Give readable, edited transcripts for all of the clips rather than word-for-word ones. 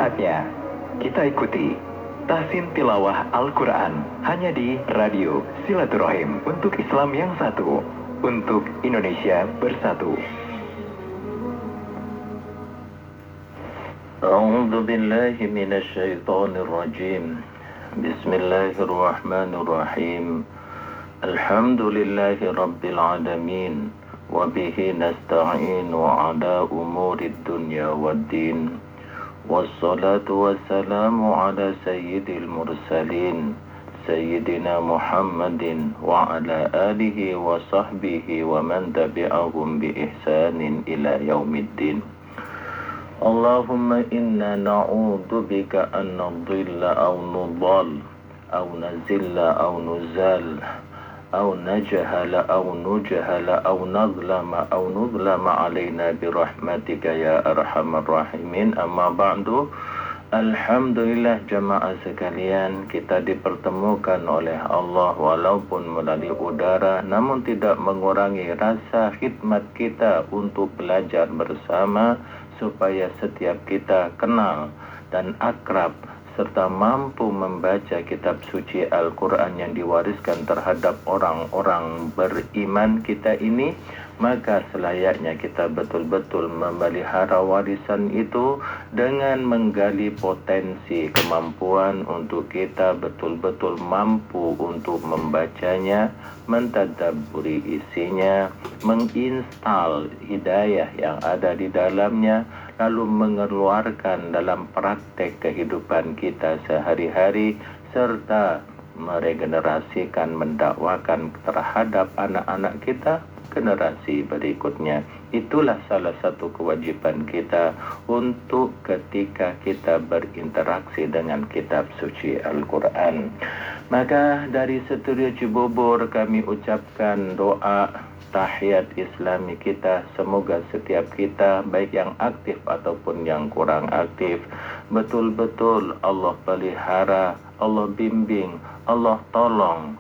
Saatnya kita ikuti tahsin tilawah Al-Quran hanya di Radio Silaturahim untuk Islam yang satu, untuk Indonesia bersatu. A'udzu billahi minasy syaithanir rajim. Bismillahirrahmanirrahim. Alhamdulillahi rabbil alamin wa bihi nasta'inu ala umurid dunya waddin. Wassalatu wassalamu ala sayyidil mursalin Sayyidina Muhammadin wa ala alihi wa sahbihi wa man tabi'ahum bi ihsanin ila yaumiddin. Allahumma inna na'udzu bika an nadhilla aw nudhal aw nazilla aw nuzal aw najhala aw nujhala aw nudlama alaina birahmatika ya arhamar rahimin. Amma ba'du. Alhamdulillah jamaah sekalian, kita dipertemukan oleh Allah walaupun melalui udara, namun tidak mengurangi rasa khidmat kita untuk belajar bersama supaya setiap kita kenal dan akrab serta mampu membaca kitab suci Al-Quran yang diwariskan terhadap orang-orang beriman kita ini. Maka selayaknya kita betul-betul memelihara warisan itu dengan menggali potensi kemampuan untuk kita betul-betul mampu untuk membacanya, mentadabburi isinya, menginstal hidayah yang ada di dalamnya, lalu mengeluarkan dalam praktek kehidupan kita sehari-hari, serta meregenerasikan, mendakwakan terhadap anak-anak kita, generasi berikutnya. Itulah salah satu kewajiban kita untuk ketika kita berinteraksi dengan kitab suci Al-Quran. Maka dari Studio Cibubur kami ucapkan doa tahiyat Islami kita, semoga setiap kita, baik yang aktif ataupun yang kurang aktif, betul-betul Allah pelihara, Allah bimbing, Allah tolong.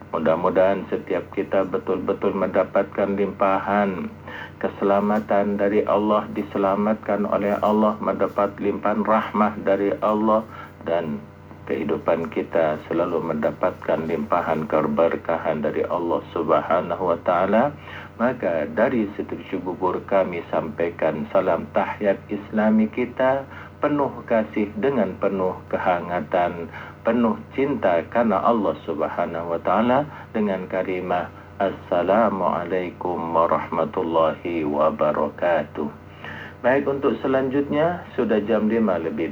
Mudah-mudahan setiap kita betul-betul mendapatkan limpahan keselamatan dari Allah, diselamatkan oleh Allah, mendapat limpahan rahmah dari Allah, dan kehidupan kita selalu mendapatkan limpahan keberkahan dari Allah Subhanahu wa Ta'ala. Maka dari Studio Cibubur kami sampaikan salam tahiyat Islami kita, penuh kasih dengan penuh kehangatan, penuh cinta karena Allah Subhanahu wa Ta'ala, dengan kalimah Assalamualaikum warahmatullahi wabarakatuh. Baik, untuk selanjutnya sudah jam 5:12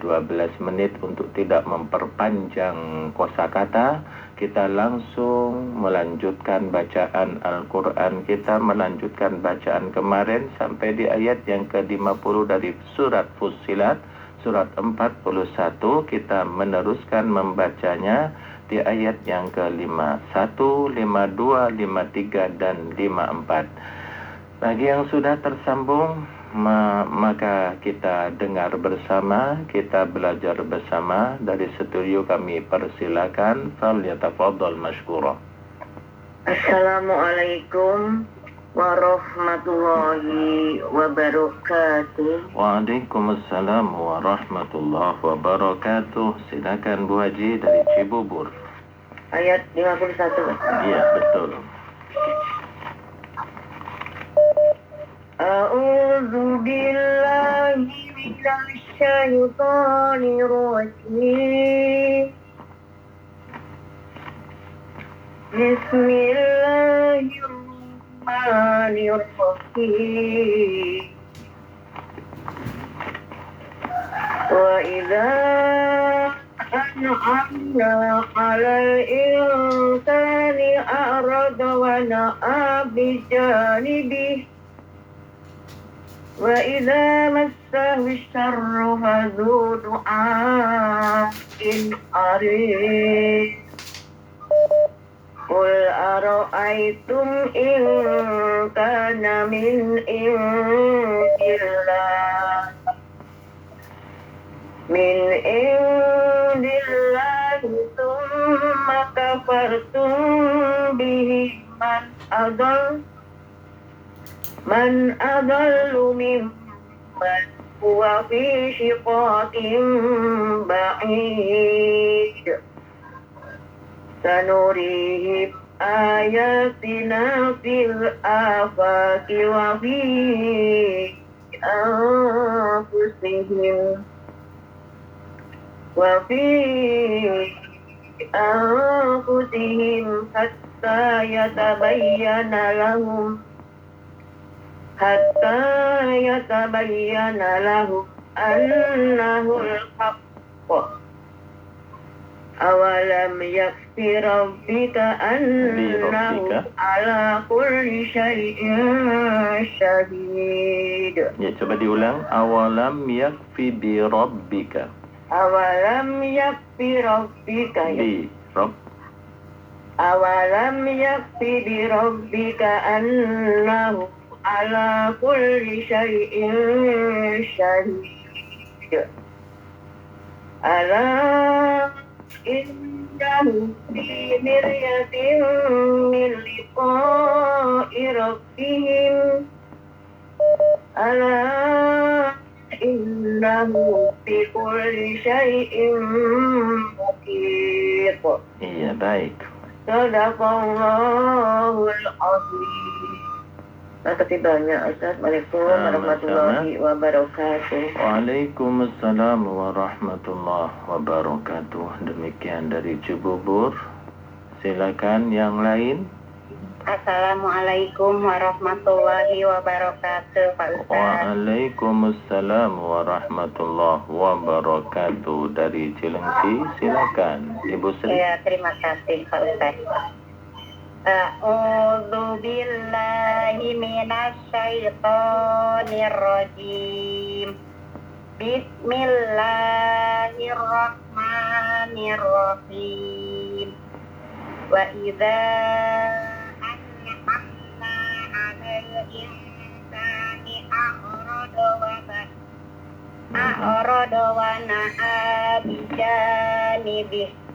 untuk tidak memperpanjang kosakata, kita langsung melanjutkan bacaan Al-Quran kita, melanjutkan bacaan kemarin sampai di ayat yang ke-50 dari surat Fussilat, surat 41. Kita meneruskan membacanya di ayat yang ke-51, 52, 53, dan 54. Bagi yang sudah tersambung, maka kita dengar bersama, kita belajar bersama. Dari studio kami persilakan, falyatafaddal mashkura. Assalamualaikum warahmatullahi wabarakatuh. Waalaikumsalam warahmatullahi wabarakatuh. Silakan Bu Haji dari Cibubur. Ayat 51. Iya, betul. A'udzu billahi minasy syaithanir rajim. Bismillahirrahmanirrahim. Wa idza an'amna 'alal insani a'rada wa na'a bi janibihi wa idza massahu syarru fadhu du'ain arid. Qul ara'aytum in kana min indillah thumma kafartum bihi man adallu mimman huwa fi shiqaqin ba'id. Sanurihim ayatina fil afaqi wa fi anfusihim hatta yatabayyana lahum annahu al-haqq. Awalam yakfi rabbika annahu ala kulli syai'in syahid. Ya, coba diulang. Awalam yakfi bi rabbika. Awalam yakfi rabbika. Awalam yakfi bi rabbika annahu ala kulli syai'in syahid. Ala innahu fi miryatin min liqa'i rabbihim. Ala innahu fi kulli syai'in muqit. Iya, baik. Sadaqallahul azim. Terima kasih banyak Ustaz. Waalaikumsalam warahmatullahi wabarakatuh. Waalaikumsalam warahmatullahi wabarakatuh. Demikian dari Cibubur. Silakan yang lain. Assalamualaikum warahmatullahi wabarakatuh, Pak Ustaz. Waalaikumsalam warahmatullahi wabarakatuh. Dari Cilengsi, silakan Ibu Sri. Ya, terima kasih Pak Ustaz. A'udzu billahi minasy syaithanir rajim. Bismillahirrahmanirrahim. Wa idza an'amna 'alal insani a'rada wa na'a bijanibihi.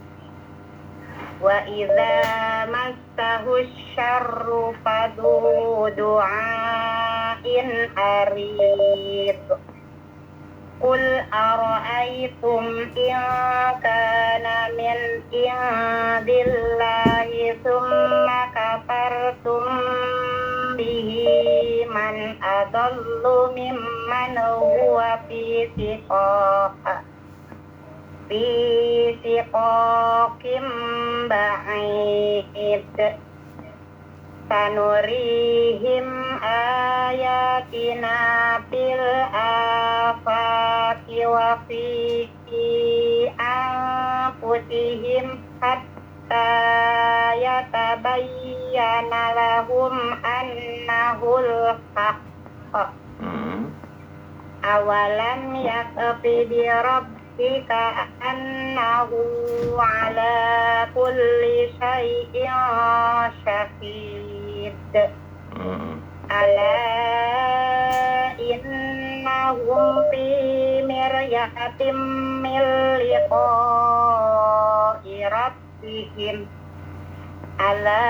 Wa idza massahu syarru fadu du'ain arid. Qul ara'aytum in kana min indillahi thumma kafartum bihi man adallu mimman huwa fi siqaqim ba'id. Sanurihim ayatina bil afaqi wa fi anfusihim hatta yatabayyana lahum annahul haqq. Awalam yakfi bi rabbika annahu ala kulli syai'in syahid. Ala innahum fi miryatin min liqa'i rabbihim. Ala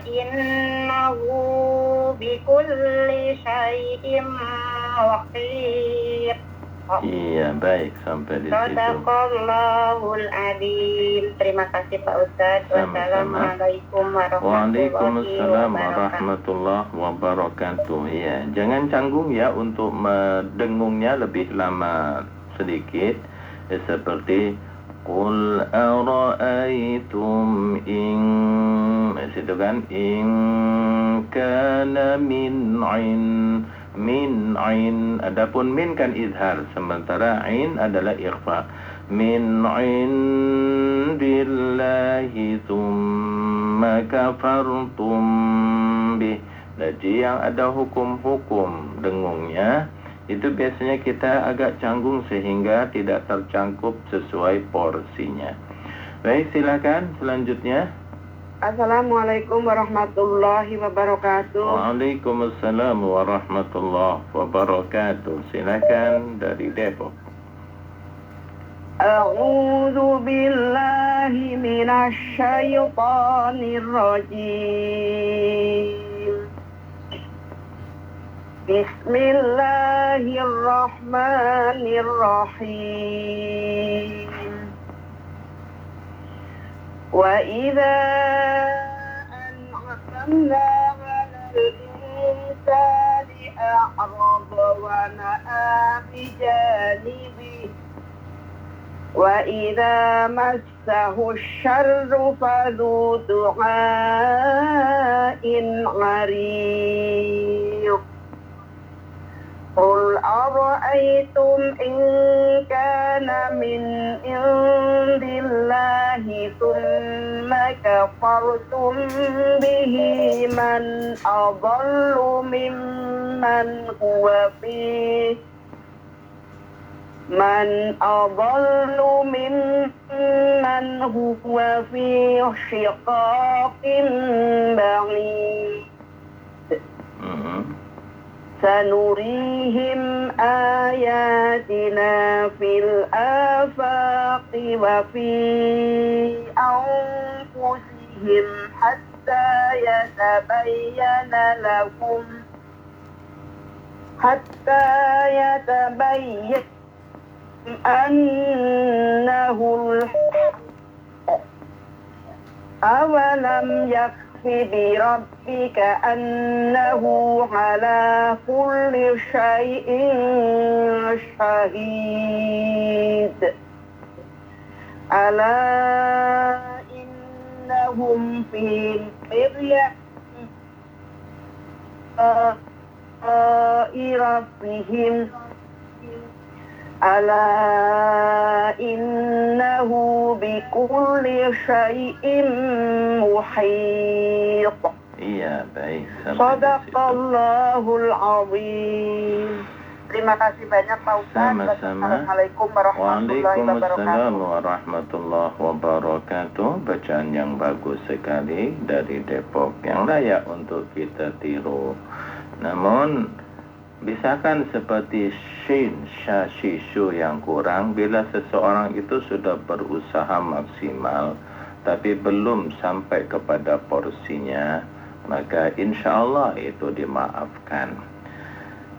innahu bikulli syai'in muhit. Iya, baik, sampai di situ. Sadaqallahul azim. Terima kasih Pak Ustaz. Wassalamualaikum Waalaikumsalam warahmatullahi wabarakatuh. Ya, jangan canggung ya untuk mendengungnya lebih lama sedikit. Seperti Qul ara'aytum in, situ kan, in kana min ain. Adapun min kan izhar, sementara ain adalah ikhfa. Min indillahi thumma kafartum bih. Jadi yang ada hukum-hukum dengungnya itu biasanya kita agak canggung sehingga tidak tercangkup sesuai porsinya. Baik, silakan selanjutnya. Assalamualaikum warahmatullahi wabarakatuh. Waalaikumsalam warahmatullahi wabarakatuh. Silakan dari Depok. A'udzu billahi minasy syaithanir rajim. Bismillah Bismillahirrahmanirrahim. Wa idza an'amna 'alal insani a'rada wa na'a bi janibihi wa idza massahu syarru fadhu du'ain 'arid. Qul ara'aytum in kana min indillahi thumma kafartum bihi man adallu mimman huwa fi shiqaqin ba'id. Sanurihim ayatina fil afaqi wa fi anfusihim hatta yatabayyana annahu al-haqq. Awalam yakfi bi rabbika annahu ala kulli syai'in syahid. Ala innahum fi miryatin rabbihim. Ala innahu bikulli syai'in muhit. Iya, baik. Shadaqallahul azim. Terima kasih banyak Pak Ustaz. Sama-sama. Assalamualaikum warahmatullahi Waalaikumsalam wabarakatuh. warahmatullahi wabarakatuh. Bacaan yang bagus sekali dari Depok yang layak untuk kita tiru. Namun bisakah seperti shin, sha, shishu yang kurang bila seseorang itu sudah berusaha maksimal tapi belum sampai kepada porsinya, maka insya Allah itu dimaafkan.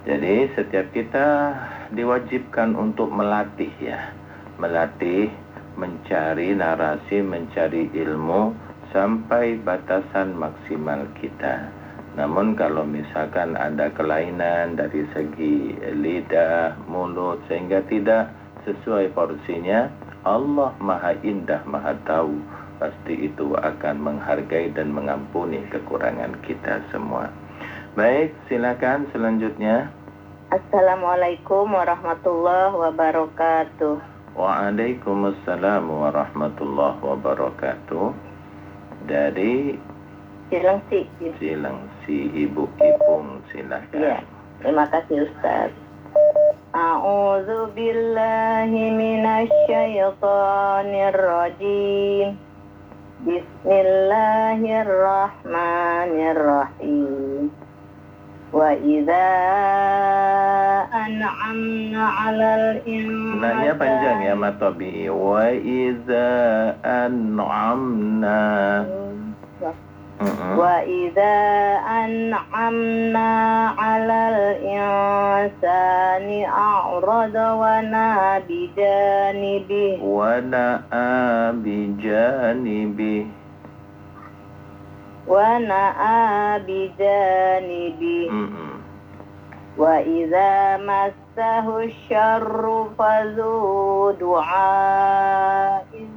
Jadi setiap kita diwajibkan untuk melatih ya, melatih, mencari narasi, mencari ilmu sampai batasan maksimal kita. Namun kalau misalkan ada kelainan dari segi lidah, mulut sehingga tidak sesuai porsinya, Allah Maha Indah, Maha Tahu, pasti itu akan menghargai dan mengampuni kekurangan kita semua. Baik, silakan selanjutnya. Assalamualaikum warahmatullahi wabarakatuh. Waalaikumsalam warahmatullahi wabarakatuh. Dari Cilengsi. Ibu Ipung, silakan. Ya, terima kasih Ustaz. A'udzu billahi minasy syaithanir rajim. Bismillahirrahmanirrahim. Wa idza an'amna 'alal insani. Nanya panjang ya Matobi. Wa idza an'amna. Wa idza an'amna 'alal insani a'rada wa na'a bijanibihi. Wa idza massahu syarru fadhu du'ain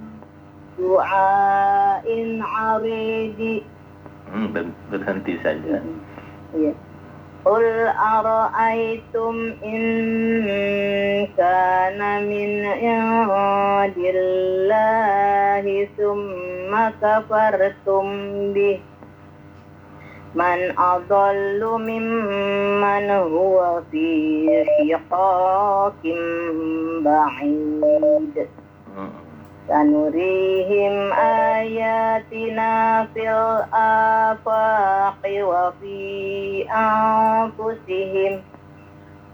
'aridi. Berhenti saja. Iya. Qul ara'aytum in kana min indillahi thumma kafartum bih man adallu mimman huwa fi shiqaqin ba'id. Sanurihim ayatina fil afaqi wa fi anfusihim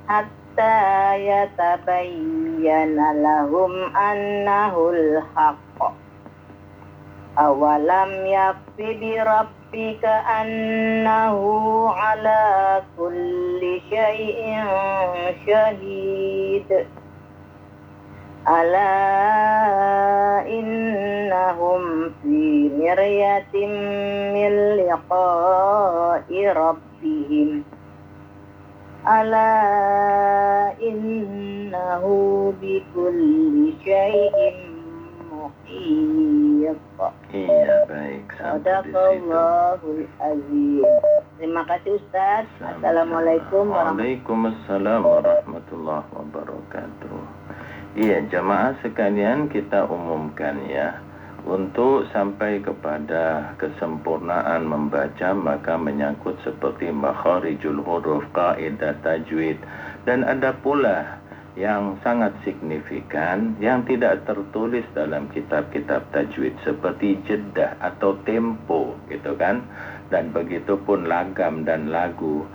hatta yatabayyana lahum annahul haqq. Awalam yakfi bi rabbika annahu ala kulli syai'in شيء شهيد ألا إنهم في مرية من لقاء ربهم ألا إنه بكل شيء محيط. Iya, baik. Sampai di situ. Sadaqallahul azim. Terima kasih Ustaz. Assalamualaikum Waalaikumsalam warahmatullahi wabarakatuh. Iya, jamaah sekalian, kita umumkan ya, untuk sampai kepada kesempurnaan membaca maka menyangkut seperti makharijul huruf, kaidah tajwid, dan ada pula yang sangat signifikan yang tidak tertulis dalam kitab-kitab tajwid seperti jeddah atau tempo gitu kan, dan begitu pun lagam dan lagu.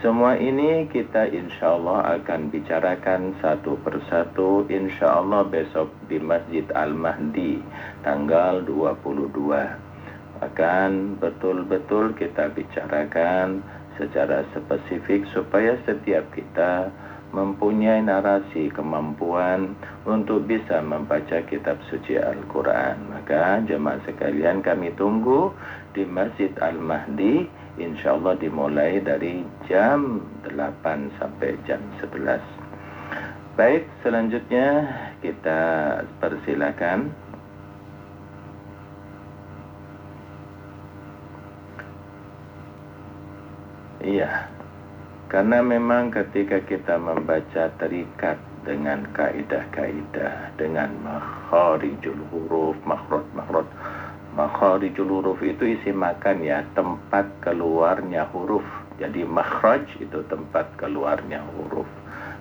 Semua ini kita insya Allah akan bicarakan satu persatu insya Allah besok di Masjid Al-Mahdi tanggal 22. Akan betul-betul kita bicarakan secara spesifik supaya setiap kita mempunyai narasi kemampuan untuk bisa membaca kitab suci Al-Quran. Maka jemaah sekalian, kami tunggu di Masjid Al-Mahdi insyaallah dimulai dari jam 8 sampai jam 11. Baik, selanjutnya kita persilakan. Iya, karena memang ketika kita membaca terikat dengan kaidah-kaidah, dengan makharijul huruf, makhraj. Makharijul huruf itu isi makan ya, tempat keluarnya huruf. Jadi makhraj itu tempat keluarnya huruf.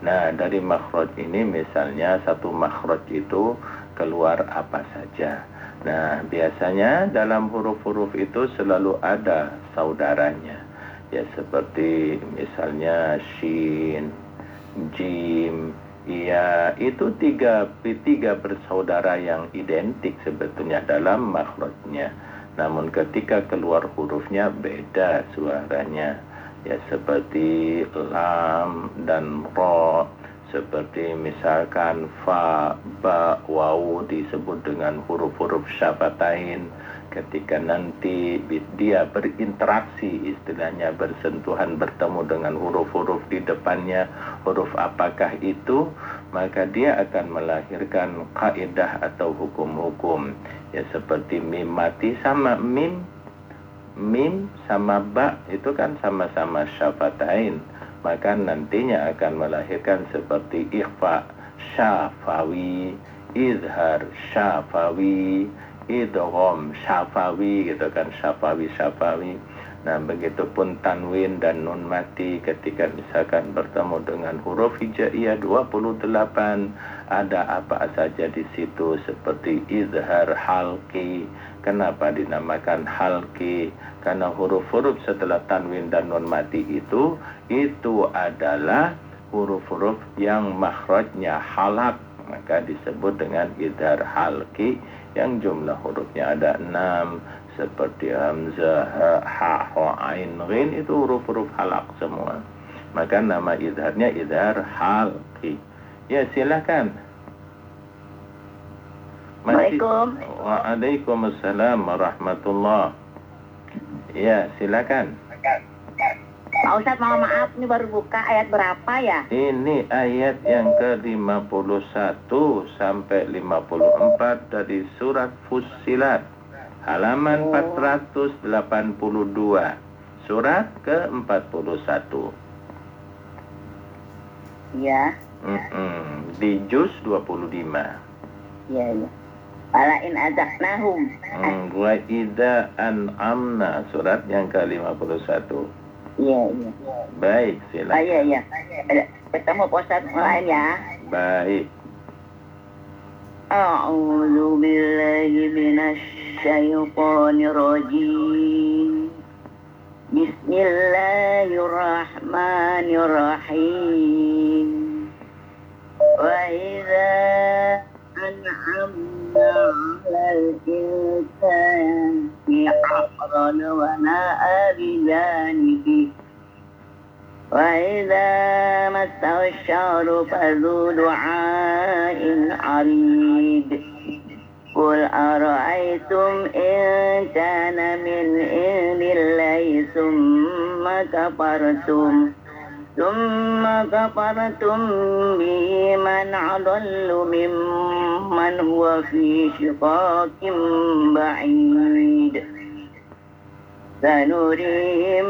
Nah, dari makhraj ini misalnya satu makhraj itu keluar apa saja. Nah, biasanya dalam huruf-huruf itu selalu ada saudaranya. Ya, seperti misalnya shin, jim, ya, itu tiga bersaudara yang identik sebetulnya dalam makhrajnya. Namun ketika keluar hurufnya beda suaranya. Ya, seperti lam dan ro, seperti misalkan fa, ba, waw disebut dengan huruf-huruf syafatain. Ketika nanti dia berinteraksi, istilahnya bersentuhan, bertemu dengan huruf-huruf di depannya, huruf apakah itu, maka dia akan melahirkan kaidah atau hukum-hukum. Ya, seperti mim mati sama mim sama ba itu kan sama-sama syafatain, maka nantinya akan melahirkan seperti ikhfa syafawi, izhar syafawi, idgham syafawi gitu kan, syafawi. Nah, begitupun tanwin dan nun mati ketika misalkan bertemu dengan huruf hijaiyah 28, ada apa saja di situ seperti izhar halqi. Kenapa dinamakan halqi? Karena huruf-huruf setelah tanwin dan nun mati itu adalah huruf-huruf yang makhrajnya halak, maka disebut dengan izhar halqi, yang jumlah hurufnya ada 6 seperti hamzah, ha, ain, ghin, itu huruf-huruf halak semua. Maka nama izharnya izhar halqi. Ya, silakan. Waalaikumsalam warahmatullah. Ya, silakan. Pak Ustadz, mohon maaf, ini baru buka ayat berapa ya? Ini ayat yang ke-51 sampai 54 dari surat Fussilat, halaman 482, surat ke-41. Iya. Di juz 25. Iya. Fala in azaqnahum. Wa idza an'amna, surat yang ke-51. Iya. Baik, silakan. Iya. Ketemu Pak Ustadz lain ya. Baik. A'udzu billahi minasy syaithanir rajim. Bismillahirrahmanirrahim. Wa idza an'amna 'alal insani a'rada wa na'a bi janibi وإذا مسه الشر فذو دعاء عريض قل أرأيتم إن كان من عند الله ثم كفرتم به من أضل ممن هو في شقاق بعيد سنريهم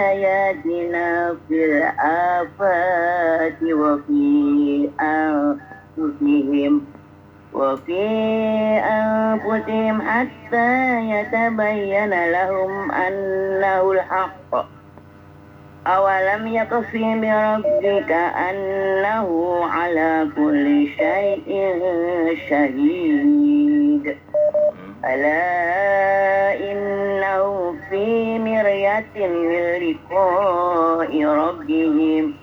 آياتنا في الآفات وفي أنفسهم حتى يتبين لهم أنه الحق أولم يكف بربك أنه على كل شيء شهيد ألا إنه في مرية من لقاء ربهم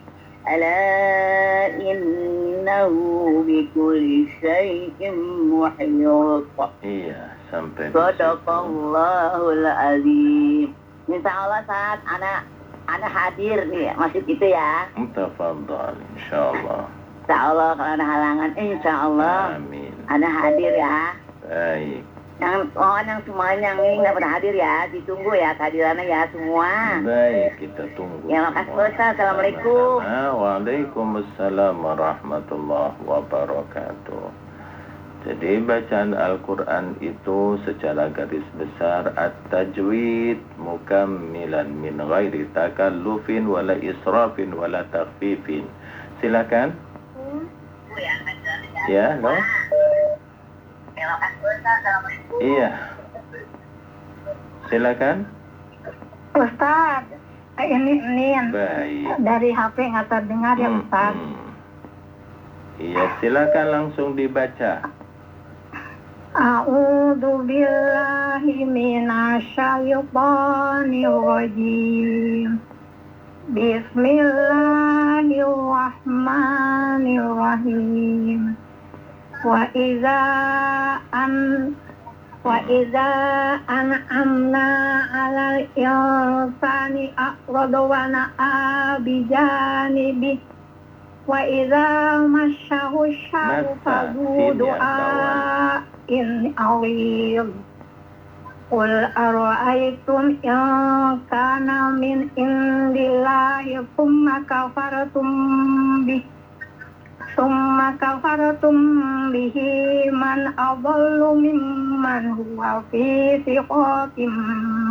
ألا إنه بكل شيء محيط. Iya, sampai Sadaqallahul azim. Insyaallah saat anak hadir nih masjid itu ya. Tafadhal, insyaallah. Insyaallah kalau ada halangan, insyaallah. Amin. Anak hadir ya. Baik. Yang semuanya yang ini nggak pernah hadir ya, ditunggu ya kehadirannya ya semua. Baik, kita tunggu. Ya, makasih Ustaz. Assalamualaikum. Waalaikumsalam warahmatullahi wabarakatuh. Jadi bacaan Al-Quran itu secara garis besar at-tajwid mukammilan min ghairi takallufin wala israfin wala takhfifin. Silakan. Ya, no? Iya. Silakan. Ustaz, ini Baik. dari HP nggak terdengar ya Ustaz. Iya, silakan langsung dibaca. A'udzu billahi minasyaitonir rajim. Bismillahirrahmanirrahim. Wa idza an'amna 'alal insani a'rada wa na'a bijanibi wa idza masyahu syarru fadhu du'ain awil qul ara'aytum in kana min indillahi thumma kafartum bihi man adallu mimman huwa fi shiqaqin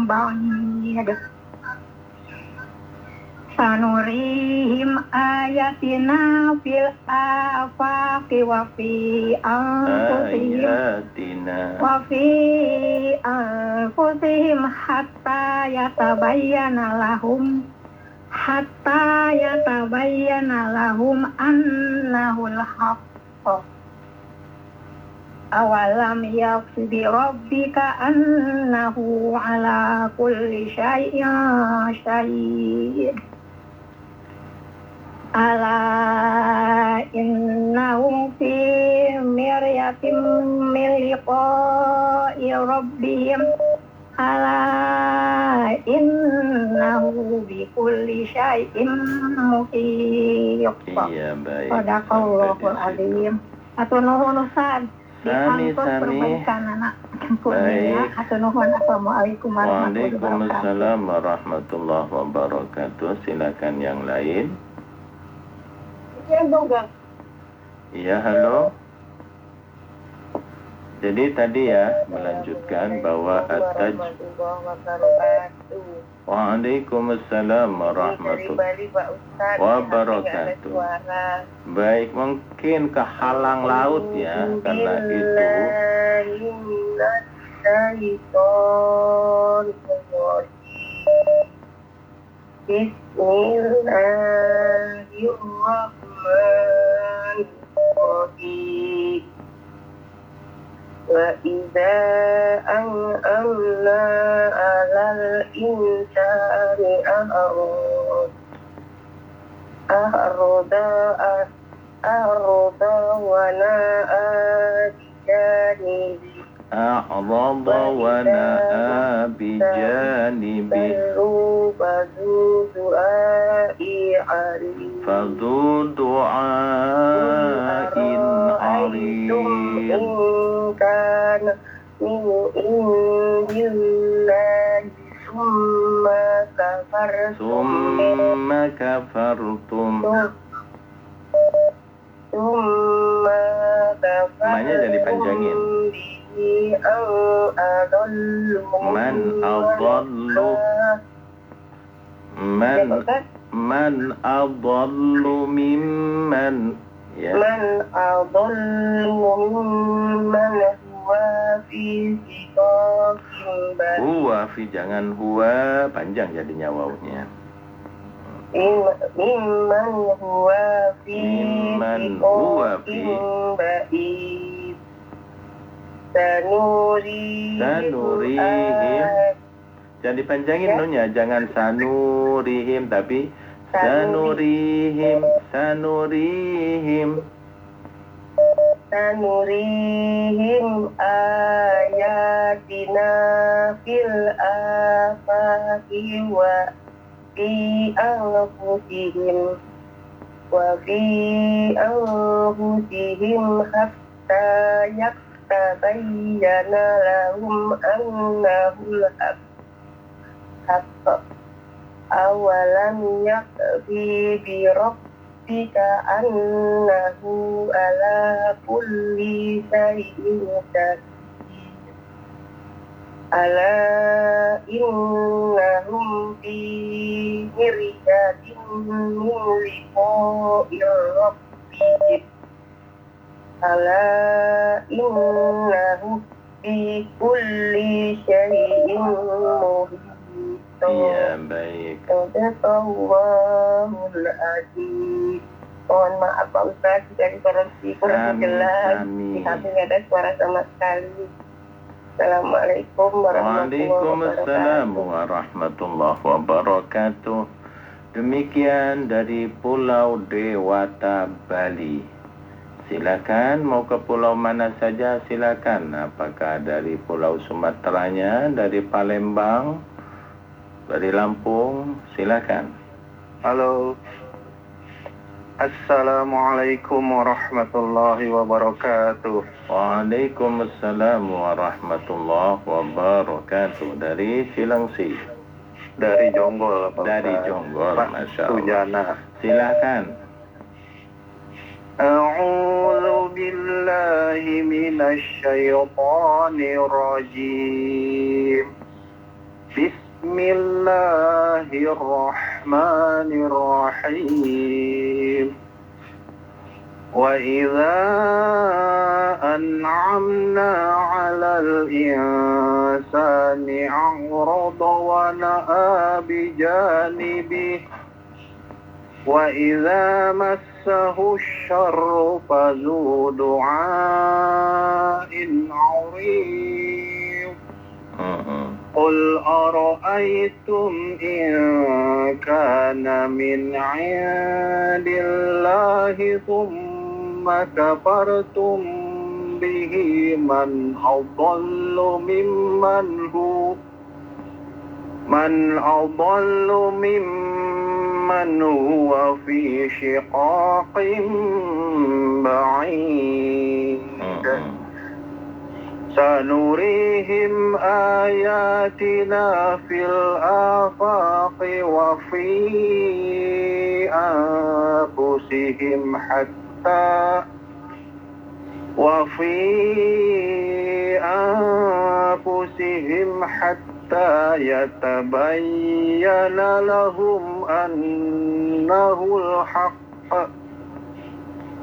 ba'id sanurihim ayatina fil afaqi wa fi anfusihim hatta yatabayyana lahum annahul haqq awalam yakfi bi rabbika annahu ala kulli syai'in syahid ala innahu fi miryatin min liqa'i rabbihim ala innahu bi kulli syai'in muhit. Iya, baik. Sadaqallahul azim. Atur nuhun Ustaz. Sami. Perbaikan anak. Baik. Atur nuhun. Assalamualaikum warahmatullahi wabarakatuh. Waalaikumsalam warahmatullahi wabarakatuh. Silakan yang lain. Iya, halo. Jadi tadi ya melanjutkan bahwa Waalaikumsalam warahmatullahi wabarakatuh. Baik, mungkin kehalang laut ya karena itu. Bismillahirrahmanirrahim. Wa idza an'amna 'alal insani a'rada wa na'a bijanibi bijanibi bazu du'ain عليم فذو دعاء أرأيتم عريض إن كان من عند الله ثم كفرتم ثم كفرتم Maknya jadi panjangin. bihi an adallu Man adallu mimman ya. Man adallu mimman huwa fi shiqaqin ba'id. Huwa fi, jangan huwa panjang jadinya wawunya. Mimman huwa fi shiqaqin ba'id. Sanurihim. Jangan dipanjangin nunya, jangan sanurihim tapi sanurihim ayatina fil afaqi wa fi anfusihim hatta yaktabayyana lahum annahul haqq. Awalam yakfi bi rabbika annahu ala kulli shay'in qadir. Ala innahum fi miryatin min liqa'ir rabbihim. Ala innahu fi kulli shay'in muhit. Iya, baik. Sadaqallahul azim. Mohon maaf Pak Ustaz dari korupsi kurang jelas. Di HP nggak ada suara sama sekali. Assalamualaikum Waalaikumsalam warahmatullahi wabarakatuh. Demikian dari Pulau Dewata, Bali. Silakan mau ke pulau mana saja silakan. Apakah dari Pulau Sumateranya, dari Palembang, dari Lampung, silakan. Halo. Assalamualaikum warahmatullahi wabarakatuh. Waalaikumsalam warahmatullahi wabarakatuh. Dari Cilengsi. Dari Jonggol, Pak Dari Ustaz. Jonggol, Pak Masya Allah. Sujana. Silakan. A'udzu billahi minasy syaithanir rajim. Bismillahirrahmanirrahim. Wa idza an'amna 'alal insani 'arada wa na'a bi janibihi wa idza massahu asy-syarru fadzu du'ain 'arid. Qul ara'aytum in kana min 'indillahi thumma kafartum bihi man adallu mimman huwa fi shiqaqin ba'id. Sanurihim ayatina fil afaqi wa fi anfusihim hatta yatabayyana lahum annahul haqq.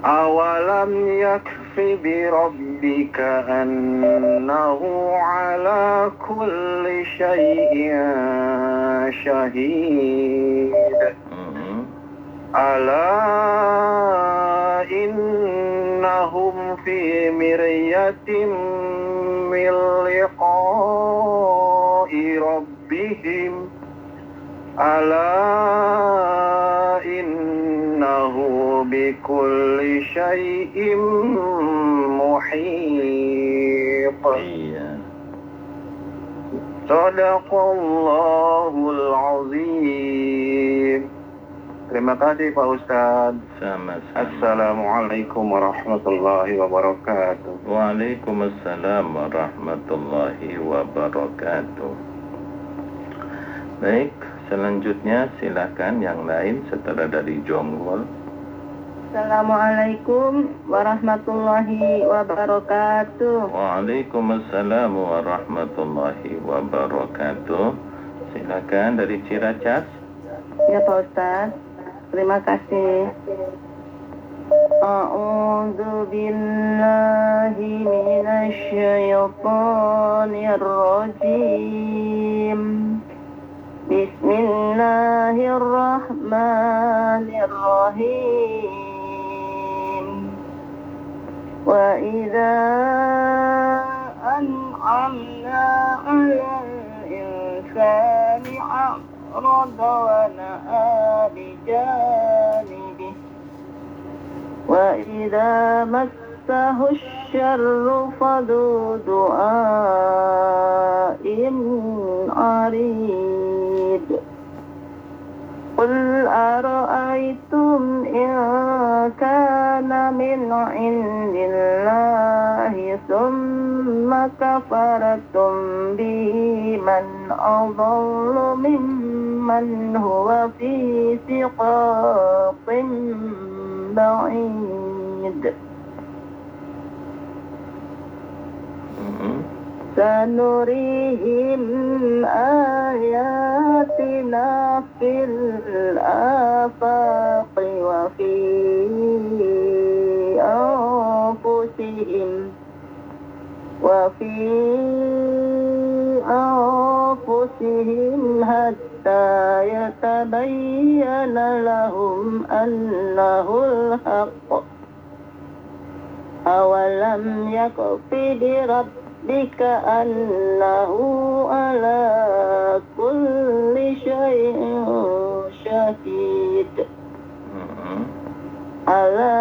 Awalam yakfi bi rabbika annahu ala kulli syai'in syahid. Ala innahum fi miryatin min liqa'i rabbihim. Ala innahu bikulli syai'in muhit. Iya. Sadaqallahul azim. Terima kasih Pak Ustadz. Sama-sama. Assalamualaikum warahmatullahi wabarakatuh. Waalaikumsalam warahmatullahi wabarakatuh. Baik, selanjutnya silakan yang lain setelah dari Jonggol. Assalamualaikum warahmatullahi wabarakatuh. Waalaikumsalam warahmatullahi wabarakatuh. Silakan dari Ciracas. Ya Pak Ustadz, terima kasih. A'udzu billahi minasy syaithanir rajim. Bismillahirrahmanirrahim. Wa idza an'amna 'alal insani a'rada wa na'a bijanibihi wa idza massahu asy-syarru fadu du'ain 'arid. Qul ara'aytum in kana min 'indillahi thumma kafartum bihi man adallu mimman huwa fi shiqaqin ba'id. Sanurihim ayatina fil afaqi wa fi anfusihim hatta yatabayyana lahum annahul haqq. Awalam yakfi bi rabbika annahu ala kulli syai'in syahid. Ala